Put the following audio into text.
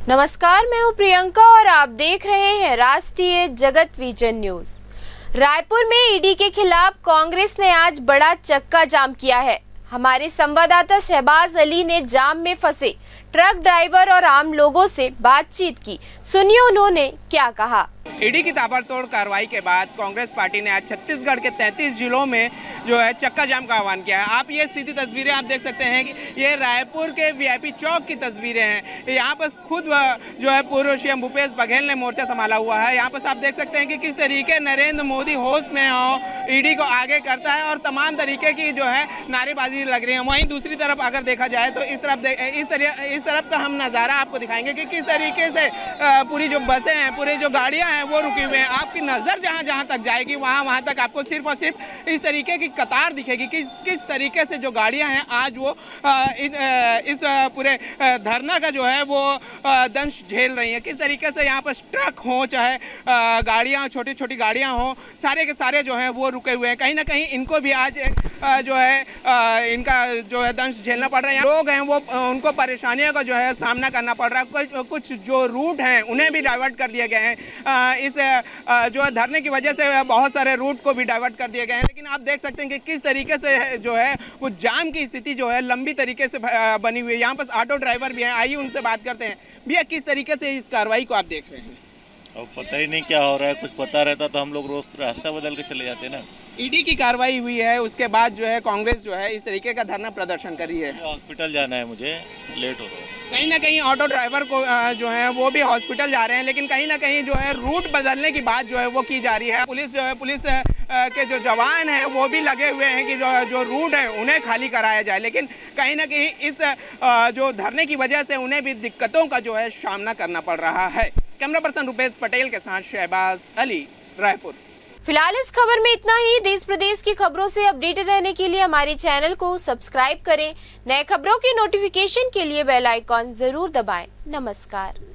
नमस्कार, मैं हूं प्रियंका और आप देख रहे हैं राष्ट्रीय जगत विजन न्यूज। रायपुर में ईडी के खिलाफ कांग्रेस ने आज बड़ा चक्का जाम किया है। हमारे संवाददाता शहबाज अली ने जाम में फंसे ट्रक ड्राइवर और आम लोगों से बातचीत की। सुनिए उन्होंने क्या कहा। ईडी की ताबड़तोड़ कार्रवाई के बाद कांग्रेस पार्टी ने आज छत्तीसगढ़ के 33 जिलों में जो है चक्का जाम का आह्वान किया है। आप ये सीधी तस्वीरें आप देख सकते हैं कि ये रायपुर के वीआईपी चौक की तस्वीरें हैं। यहाँ पर खुद जो है पूर्व सीएम भूपेश बघेल ने मोर्चा संभाला हुआ है। यहाँ पर आप देख सकते हैं कि किस तरीके नरेंद्र मोदी होश में हो, ईडी को आगे करता है और तमाम तरीके की जो है नारेबाजी लग रही है। वहीं दूसरी तरफ अगर देखा जाए तो इस तरफ का हम नज़ारा आपको दिखाएंगे कि किस तरीके से पूरी जो बसें हैं, पूरी जो गाड़ियाँ हैं वो रुकी हुई हैं। आपकी नज़र जहाँ तक जाएगी वहाँ तक आपको सिर्फ और सिर्फ इस तरीके की कतार दिखेगी कि किस तरीके से जो गाड़ियाँ हैं आज वो इस पूरे धरना का जो है वो दंश झेल रही हैं। किस तरीके से यहाँ पर ट्रक हो चाहे गाड़ियाँ, छोटी छोटी गाड़ियाँ हों, सारे के सारे जो हैं वो रुके हुए हैं। कहीं ना कहीं इनको भी आज जो है इनका जो है दंश झेलना पड़ रहा है। लोग हैं वो उनको परेशानियों का जो है सामना करना पड़ रहा है। कुछ जो रूट हैं उन्हें भी डाइवर्ट कर दिए गए हैं। इस जो है धरने की वजह से बहुत सारे रूट को भी डाइवर्ट कर दिए गए हैं। लेकिन आप देख सकते हैं कि किस तरीके से जो है वो जाम की स्थिति जो है लंबी तरीके से बनी हुई है। यहाँ पर ऑटो ड्राइवर भी हैं, आइए उनसे बात करते हैं। भैया, किस तरीके से इस कार्रवाई को आप देख रहे हैं? अब पता ही नहीं क्या हो रहा है। कुछ पता रहता तो हम लोग रोज रास्ता बदल के चले जाते ना। ईडी की कार्रवाई हुई है, उसके बाद जो है कांग्रेस जो है इस तरीके का धरना प्रदर्शन कर रही है। हॉस्पिटल जाना है, मुझे लेट हो रहा है। कहीं ना कहीं ऑटो ड्राइवर को जो है वो भी हॉस्पिटल जा रहे हैं, लेकिन कहीं ना कहीं जो है रूट बदलने की बात जो है वो की जा रही है। पुलिस के जो जवान हैं वो भी लगे हुए हैं कि जो रूट है उन्हें खाली कराया जाए। लेकिन कहीं ना कहीं इस जो धरने की वजह से उन्हें भी दिक्कतों का जो है सामना करना पड़ रहा है। कैमरा पर्सन रुपेश पटेल के साथ शहबाज अली, रायपुर। फिलहाल इस खबर में इतना ही। देश प्रदेश की खबरों से अपडेटेड रहने के लिए हमारे चैनल को सब्सक्राइब करें। नए खबरों की नोटिफिकेशन के लिए बेल आइकॉन जरूर दबाएं। नमस्कार।